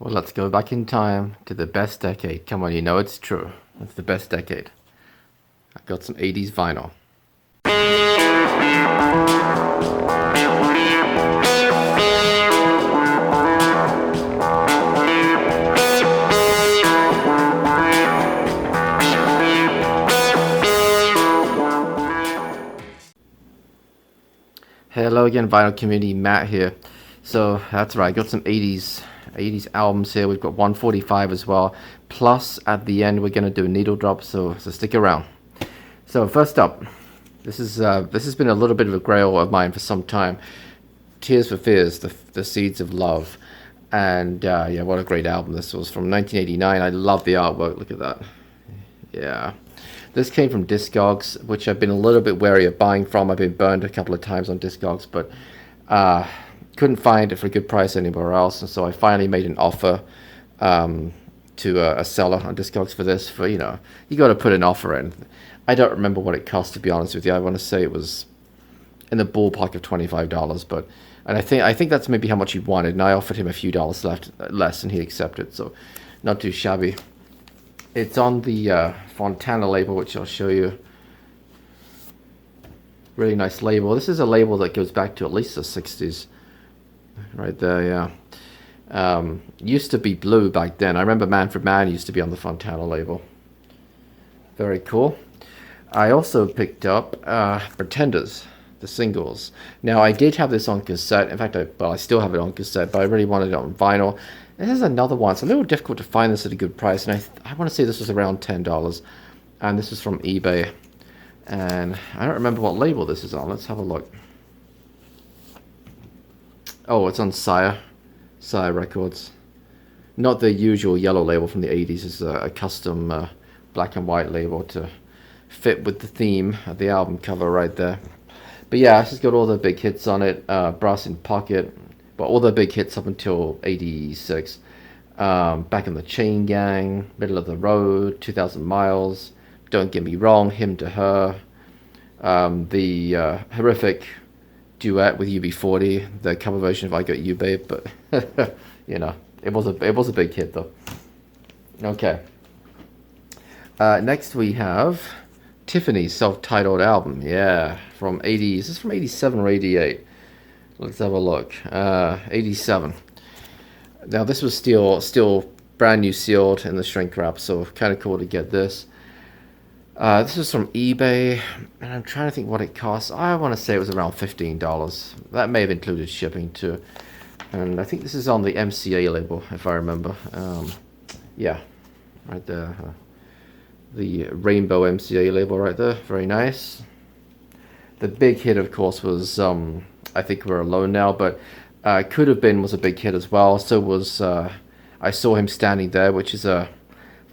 Well, let's go back in time to the best decade. Come on, you know it's true. It's the best decade. I got some 80s vinyl. Hello again, vinyl community. Matt here. So that's right. I got some 80s albums here. We've got 145 as well. Plus, at the end, we're gonna do a needle drop. So stick around. So first up, this has been a little bit of a grail of mine for some time. Tears for Fears, the Seeds of Love, and yeah, what a great album this was from 1989. I love the artwork. Look at that. Yeah. This came from Discogs, which I've been a little bit wary of buying from. I've been burned a couple of times on Discogs, but couldn't find it for a good price anywhere else. And so I finally made an offer to a seller on Discogs for this. For, you got to put an offer in. I don't remember what it cost, to be honest with you. I want to say it was in the ballpark of $25, and I think that's maybe how much he wanted. And I offered him a few dollars less, and he accepted. So not too shabby. It's on the Fontana label, which I'll show you. Really nice label. This is a label that goes back to at least the 60s. Right there, yeah. Used to be blue back then. I remember Man for Man used to be on the Fontana label. Very cool. I also picked up Pretenders, the singles. Now, I did have this on cassette. In fact, I still have it on cassette, but I really wanted it on vinyl. This is another one. It's a little difficult to find this at a good price, and I want to say this was around $10, and this is from eBay, and I don't remember what label this is on. Let's have a look. Oh, it's on Sire Records. Not the usual yellow label from the 80s. It's a custom black and white label to fit with the theme of the album cover right there. But yeah, this has got all the big hits on it. Brass in Pocket. But all the big hits up until 86. Back in the Chain Gang, Middle of the Road, 2,000 Miles, Don't Get Me Wrong, Him to Her, the horrific duet with UB40, the cover version of I Got You Babe, but it was a big hit though. Okay. Next we have Tiffany's self-titled album, yeah, from 80s. This is from 87 or 88. Let's have a look. 87. Now this was still brand new, sealed in the shrink wrap, so kind of cool to get this. This is from eBay, and I'm trying to think what it costs. I want to say it was around $15. That may have included shipping too. And I think this is on the MCA label, if I remember. Yeah, right there. The rainbow MCA label right there. Very nice. The big hit, of course, was I Think We're Alone Now, but Could Have Been was a big hit as well. So was I Saw Him Standing There, which is a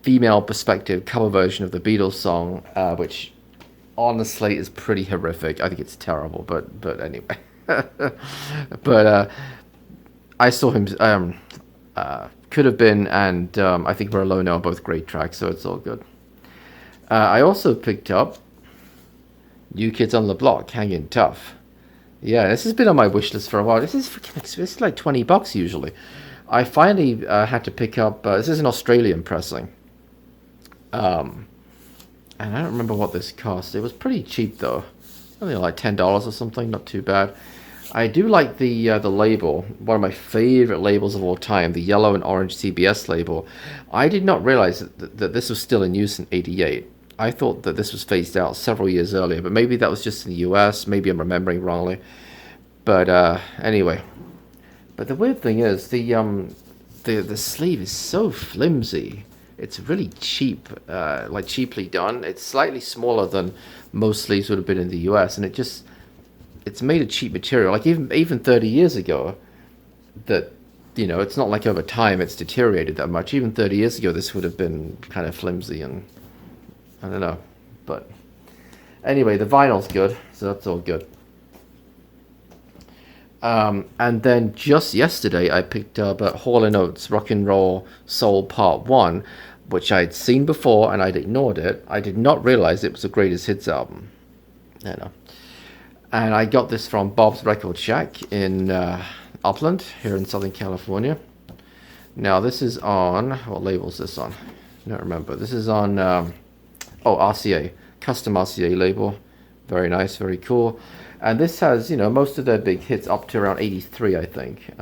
female perspective cover version of the Beatles song, which honestly is pretty horrific. I think it's terrible, but anyway. But I Saw Him, Could Have Been, and I Think We're Alone Now are both great tracks, so it's all good. I also picked up New Kids on the Block, Hanging Tough. Yeah, this has been on my wish list for a while. This is freaking expensive. It's like $20 usually. I finally had to pick up, this is an Australian pressing. And I don't remember what this cost. It was pretty cheap though. Only like $10 or something, not too bad. I do like the label, one of my favorite labels of all time, the yellow and orange CBS label. I did not realize that this was still in use in 88. I thought that this was phased out several years earlier, but maybe that was just in the US. Maybe I'm remembering wrongly. But anyway. But the weird thing is, the sleeve is so flimsy. It's really cheap, like cheaply done. It's slightly smaller than most sleeves would have been in the US, and it's made of cheap material. Like even 30 years ago, that it's not like over time it's deteriorated that much. Even 30 years ago, this would have been kind of flimsy and I don't know. But anyway, the vinyl's good, so that's all good. And then just yesterday, I picked up Hall & Oates Rock and Roll Soul Part 1, which I'd seen before and I'd ignored it. I did not realize it was a greatest hits album. And I got this from Bob's Record Shack in Upland, here in Southern California. Now this is on, what label is this on? I don't remember. This is on, RCA, custom RCA label. Very nice, very cool. And this has, most of their big hits up to around 83, I think.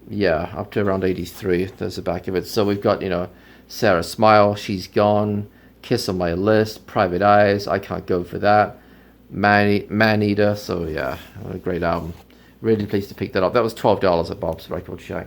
Yeah, up to around 83. There's the back of it. So we've got, Sarah Smile, She's Gone, Kiss on My List, Private Eyes, I Can't Go For That, Man Eater. So yeah, what a great album. Really pleased to pick that up. That was $12 at Bob's Record Shack.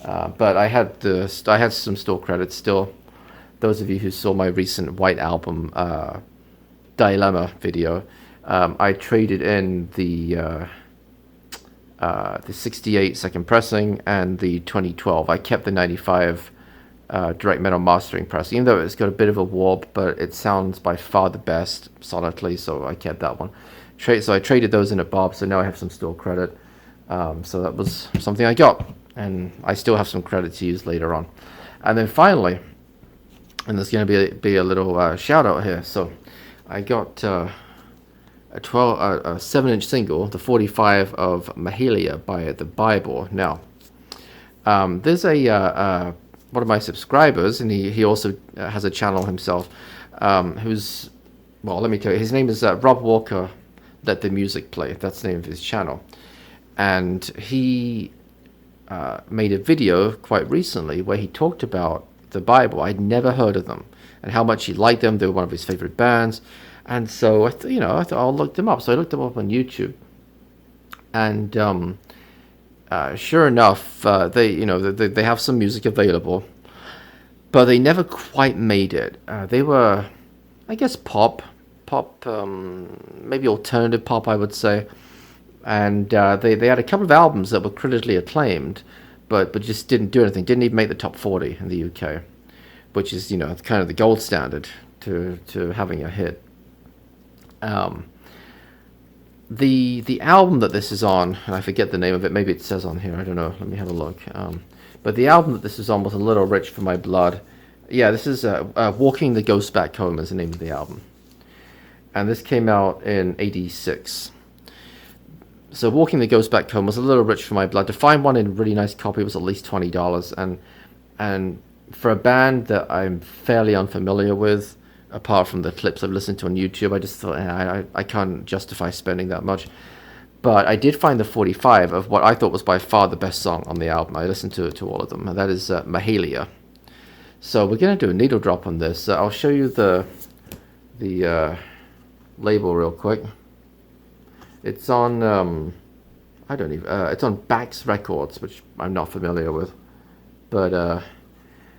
But I had some store credits still. Those of you who saw my recent White Album Dilemma video, I traded in the 68 second pressing and the 2012. I kept the 95 direct metal mastering press, even though it's got a bit of a warp, but it sounds by far the best sonically, so I kept that one. So I traded those in at Bob, so now I have some store credit. So that was something I got, and I still have some credit to use later on. And then finally, and there's going to be a little shout out here. So I got a 7-inch single, the 45 of Mahalia by The Bible. Now, there's one of my subscribers, and he also has a channel himself, who's, well, let me tell you, his name is Rob Walker, Let the Music Play. That's the name of his channel. And he made a video quite recently where he talked about The Bible. I'd never heard of them, and how much he liked them. They were one of his favorite bands. And so I thought I'll look them up. So I looked them up on YouTube, and sure enough, they have some music available, but they never quite made it. They were, I guess, pop, maybe alternative pop, I would say. And they had a couple of albums that were critically acclaimed, but just didn't do anything. Didn't even make the top 40 in the UK, which is kind of the gold standard to having a hit. The album that this is on, and I forget the name of it, maybe it says on here, I don't know, let me have a look. But the album that this is on was A Little Rich for My Blood. Yeah, this is Walking the Ghost Back Home is the name of the album. And this came out in 86. So Walking the Ghost Back Home was A Little Rich for My Blood. To find one in a really nice copy was at least $20. And for a band that I'm fairly unfamiliar with, apart from the clips I've listened to on YouTube, I just thought I can't justify spending that much. But I did find the 45 of what I thought was by far the best song on the album. I listened to all of them, and that is Mahalia. So we're going to do a needle drop on this. I'll show you the label real quick. It's on it's on Bax Records, which I'm not familiar with, but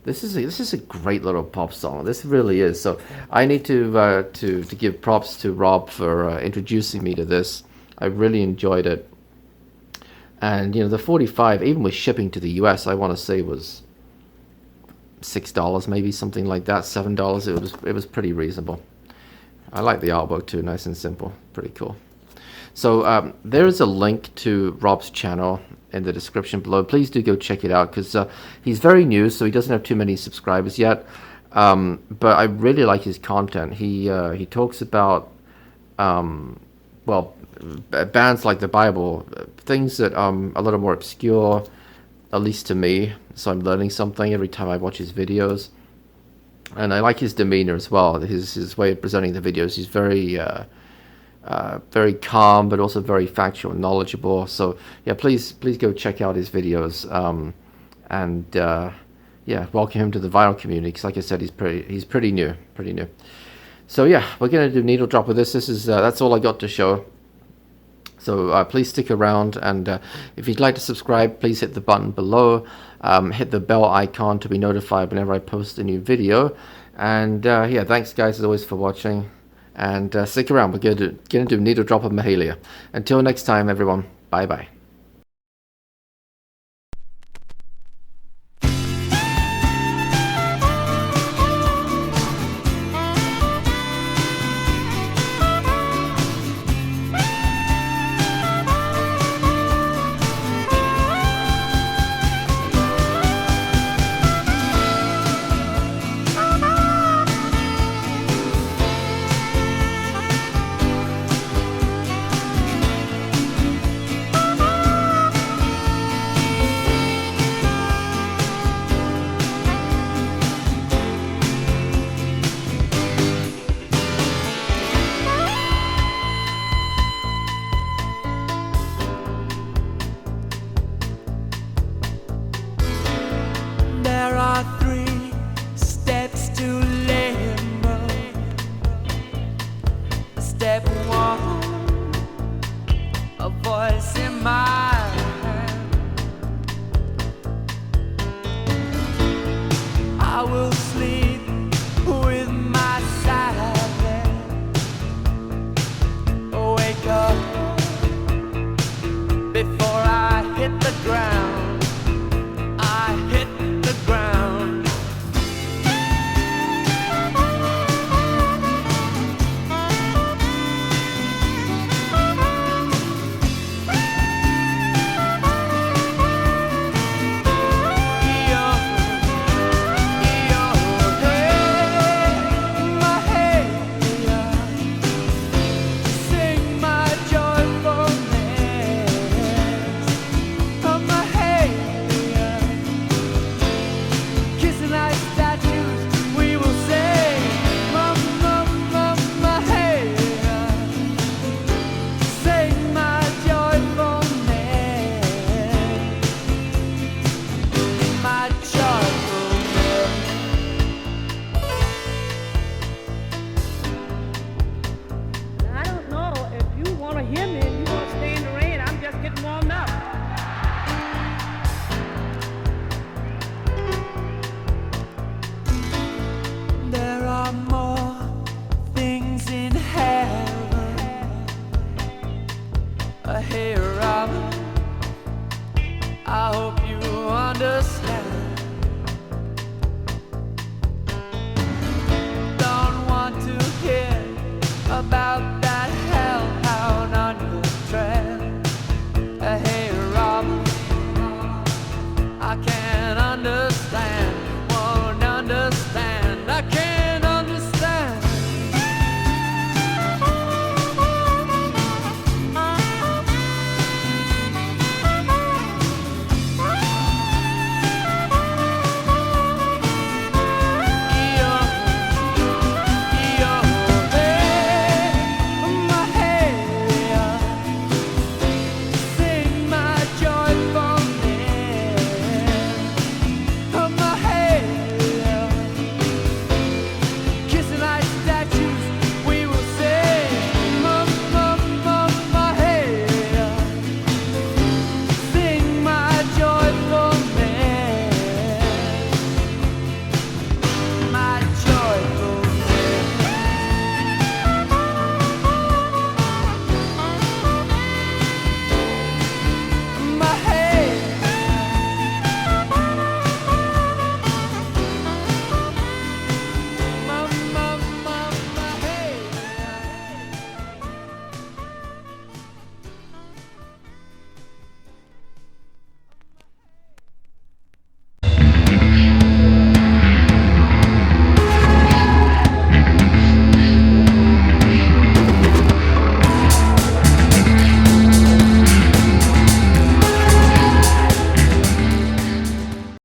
this is a great little pop song. This really is. So I need to give props to Rob for introducing me to this. I really enjoyed it, and the 45, even with shipping to the US, I want to say was $6, maybe something like that, $7. It was pretty reasonable. I like the artwork too, nice and simple, pretty cool. So there is a link to Rob's channel in the description below. Please do go check it out, because he's very new, so he doesn't have too many subscribers yet. But I really like his content. He talks about bands like The Bible, things that are a little more obscure, at least to me. So I'm learning something every time I watch his videos, and I like his demeanor as well. His way of presenting the videos. He's very calm, but also very factual and knowledgeable. So yeah, please go check out his videos, and welcome him to the vinyl community, because like I said, he's pretty new. So yeah, we're gonna do needle drop with this. This is that's all I got to show. So please stick around, and if you'd like to subscribe, please hit the button below. Hit the bell icon to be notified whenever I post a new video. And thanks guys as always for watching. And stick around, we're going to do Needle Drop of Mahalia. Until next time, everyone, bye-bye. hope